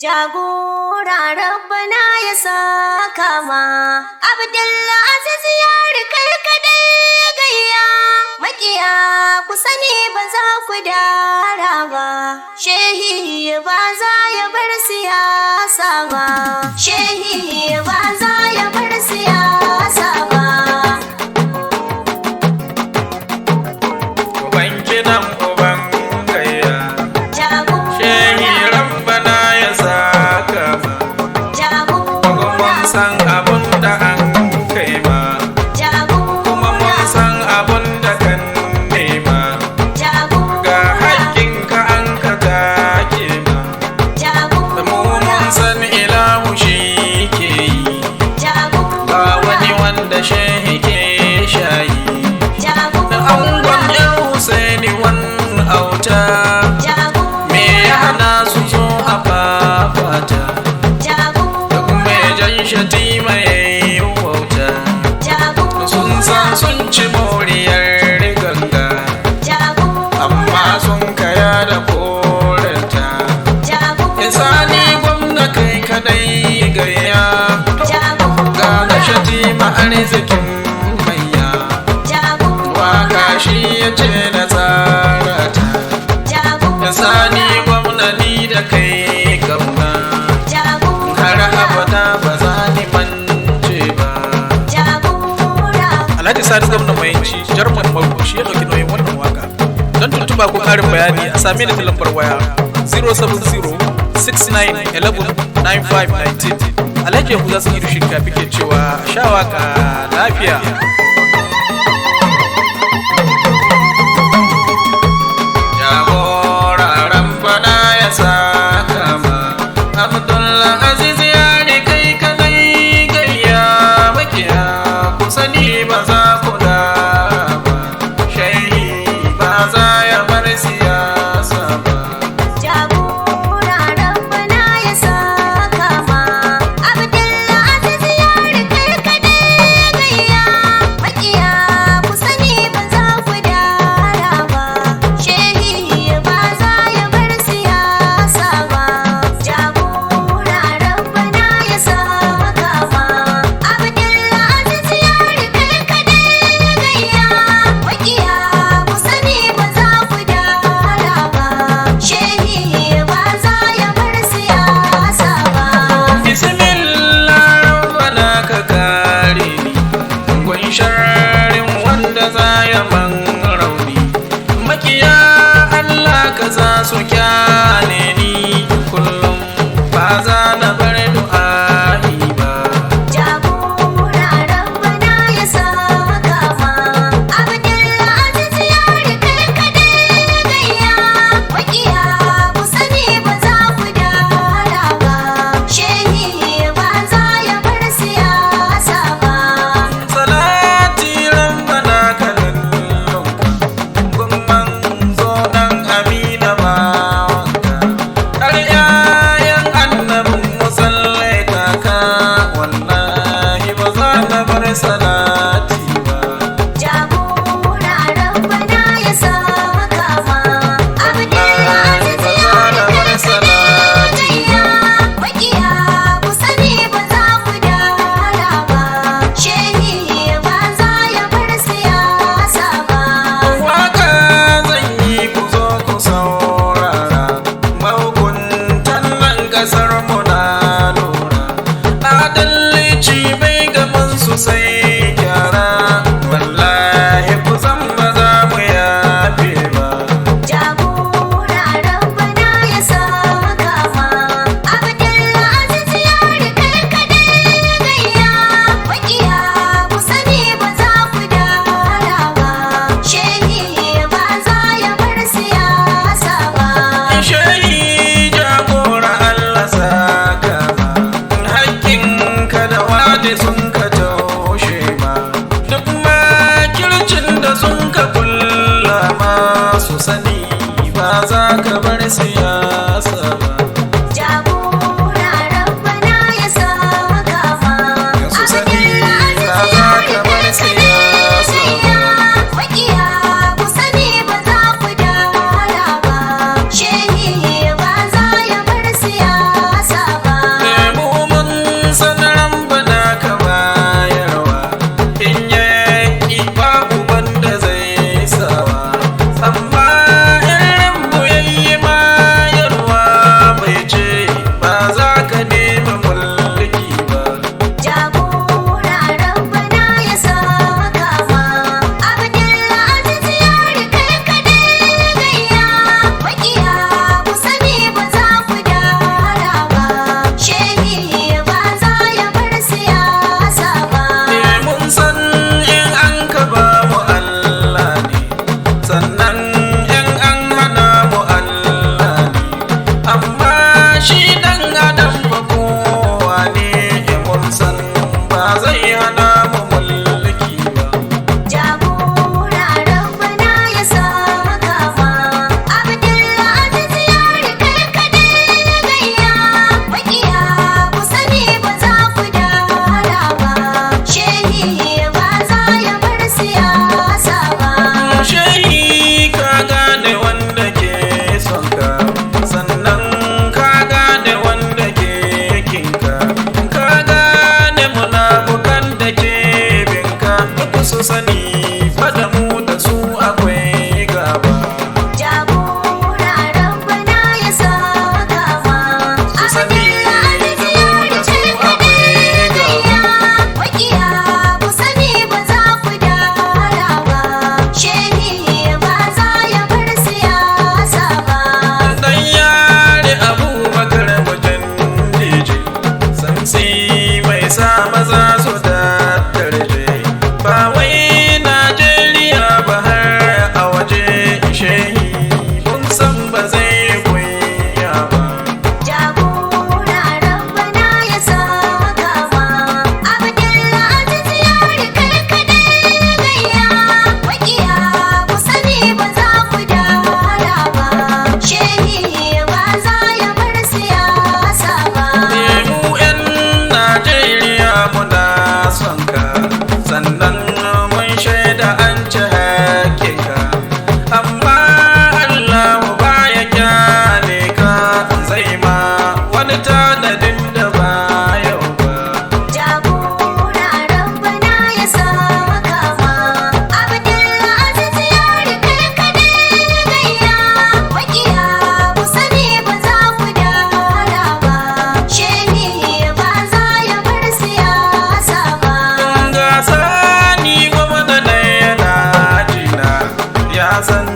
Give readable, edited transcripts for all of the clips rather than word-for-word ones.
Jagora Rabbana ya saka ma Abdulaziz Yari kai kadai gayya makiya ku sani ba za ku dara ba shehi ba za ya bar siyasa ba shehi ba za ya bar siyasa ba Ubangidan uban gayya shehi Rabbana ya saka ma mun san abun da an kai ma kuma mun san abun da kan nema ga haƙƙinka an ka take ma mu mun san ilahu shi ke yi ba wani wanda shehi ke shayi angon yan Husaini wani auta me ya hana su zo a fafata da kuma ya jan shatima ya yi wauta sun san sun ci moriyar ganga amma sun kaya da koranta isani gwamna kai kadai gayya ga na shatima arzikin manya waka shi ya ce na tsarata isani gwamna ni da kai kauna har abada ba za ni mance ba Alhaji Sani gwamna mai ci Jarman Maru shi ya dauki nauyin wannan waka don tuntuba ko karin bayani a same ni ta lambar waya 070-6911-9519 Alhaji Yahuza Sa'idu Shinkafi ke cewa sha waka lafiya. Jagora Rabbana ya saka ma Abdulaziz Yari kai kadai gayya makiya ku sani ba za ku da ba shehi ba za ya bar siyasa ba Jagora Rabbana ya saka ma Abdulaziz Yari kai kadai gayya makiya ku sani ba za ku dara ba shehi ba za ya bar siyasa ba Jagora Rabbana ya saka ma Abdulaziz Yari kai kadai gayya makiya ku sani ba za ku dara ba shehi ba za ya bar siyasa ba Bismillah Rabbana ka kare ni gun sharrin wanda za ya man rauni makiya Allah ka za su kyale ni kullum ba za na bar du'a'i ba Jagora Rabbana ya saka ma Abdulaziz Yari kai kadai gayya makiya ku sani ba za ku dara ba shehi ba za ya bar siyasa ba salati Rabbana ka lallauka gumman zo dan amina ba har yayan annabin musallai kaka wallahi ba za na bar salati ba Jagora Rabbana ya saka ma Abdulaziz Yari kai kadai gayya makiya ku sani ba za ku dara ba shehi ba za ya bar siyasa ba waka zan yi ku zo ku saurara mahukuntan nan kasar mu na lura adalci bai gaban su sai gyara wallahi ku san ba za mu yafe ba Jagora Rabbana ya saka ma Abdulaziz Yari kai kadai gayya makiya ku sani ba za ku dara ba shehi ba za ya bar siyasa ba shehi jagora Allah sa shi dan adam ba kowa ne mun san ba zai hana mu mulki ba. Jagora rabbana ya saka ma Abdulaziz Yari kai kadai gayya makiya ku sani ba za ku dara ba shehi ba za ya bar siyasa ba. Shehi ka gane wanda ke son ka, sannan ka gane wanda ke kinka, ka gane munafukan da ke binka, duk su sani fada mu da su akwai gaba. Jagora rabbana ya saka ma Abdulaziz Yari kai kadai gayya makiya ku sani ba za ku dara ba shehi ba za ya bar siyasa ba. Dan yare Abubakar wajen deje, sansi mai sa maza su tattarje, ba wai Najeriya ba har a waje shehi kun san ba zai kunya ba. Jagora rabbana ya saka ma Abdulaziz Yari kai kadai gayya makiya ku sani ba za ku dara ba shehi ba za ya bar siyasa ba. Mu 'yan Najeriya muna son ka, sannan mun shaida an ci hakkinka, amma Allah ba ya kyale ka, zai ma wani tanadin da ba yau ba. Jagora rabbana ya saka ma Abdulaziz Yari kai kadai gayya makiya ku sani ba za ku dara ba shehi ba za ya bar siyasa ba. Ga sani gwamna da yana jina, ya san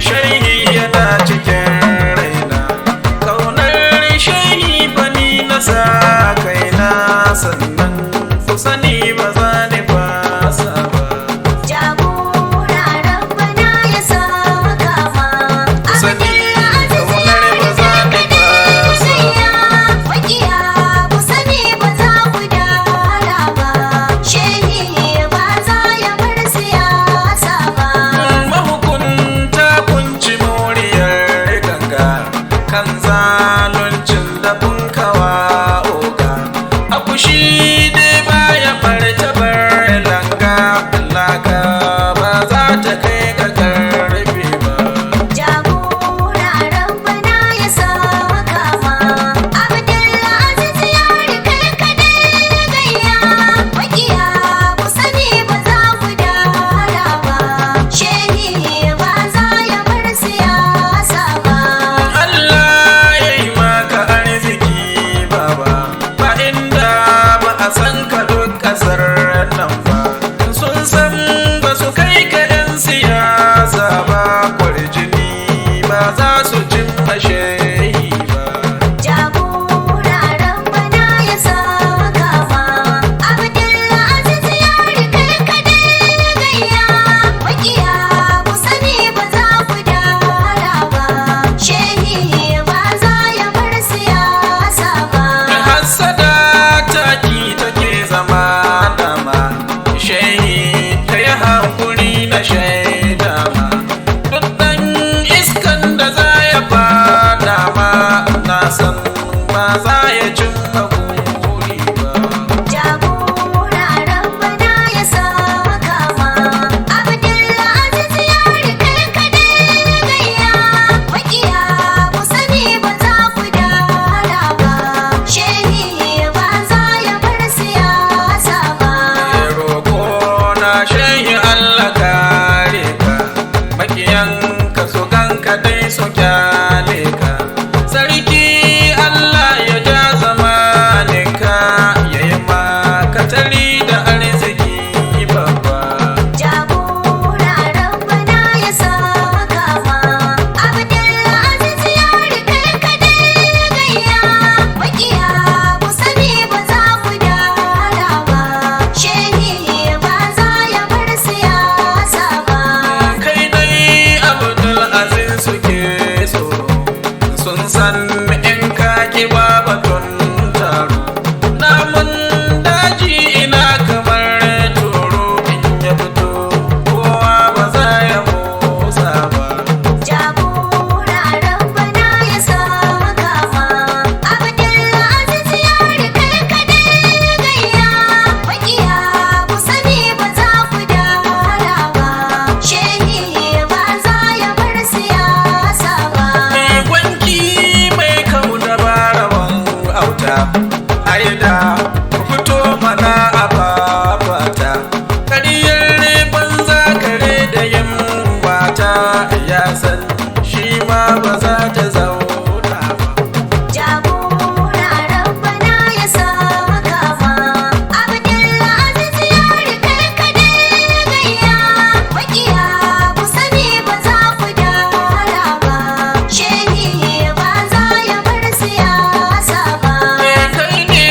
shehi yana cikin raina, kaunar shehi bani na sa kaina, sannan ku sani ba za ni fasa ba. Jagora rabbana ya saka ma Sani Abdulaziz kaunar Yari ba za kai ni fasa kadai ba. gayya makiya ku sani ba za ku dara ba shehi ba za ya bar siyasa ba. Mahukunta kun ci moriyar ganga kan zaluncin da kun kawa oga, akushi dai baya farta bar langa, laka ba za ta kai ga karfe ba. Jagora rabbana ya saka ma Abdulaziz Yari kai kadai gayya makiya ku sani ba za ku dara ba shehi ba za ya bar siyasa ba. Allah ya yi maka arziki baba, ba inda ba a san ka duk ƙasar nan ba, sun san ba su kai ka 'yan siyasa ba, kwarjini ba za su cin shehi ba. Jagora rabbana ya saka ma Abdulaziz Yari kai kadai gayya makiya ku sani ba za ku dara ba shehi ba za ya bar siyasa ba. Hassada taki take zama dama, shehi ta yi hankuri na shaida ma, duk ɗan iskan da za ya fada ma, na san ba za ya cimma buri ba. Jagora rabbana ya saka ma Abdulaziz Yari kai kadai gayya makiya ku sani ba za ku dara ba shehi ba za ya bar siyasa ba. Roƙo na shehi Allah kare ka, makiyan ka su ganka dai su kyale ka, sarki Allah ya ja zama mata aida ku fito mana a babata kariyar banza kare da yin mata ya san shi ma ba za ta zauna ba. Jagora rabbana ya saka ma Abdulaziz yari kai kadai gayya makiya ku sani ba za ku dara ba shehi ba za ya bar siyasa ba. Kai ne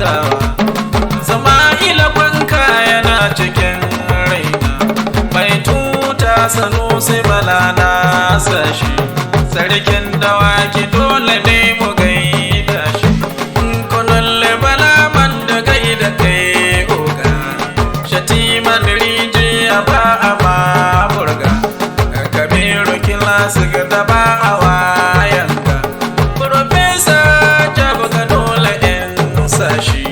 mantawa. Sama'ila Gwanka yana cikin raina, mai tuta Sanusi Bala na sashi, sarkin dawaki dole ne mu gaida shi. Kunulle Bala man da gaida kai oga, Shatiman rijiya ba a ma burga, Kabiru kilasi da ba a wayanka, Profesa Jabu ka dole in sashi.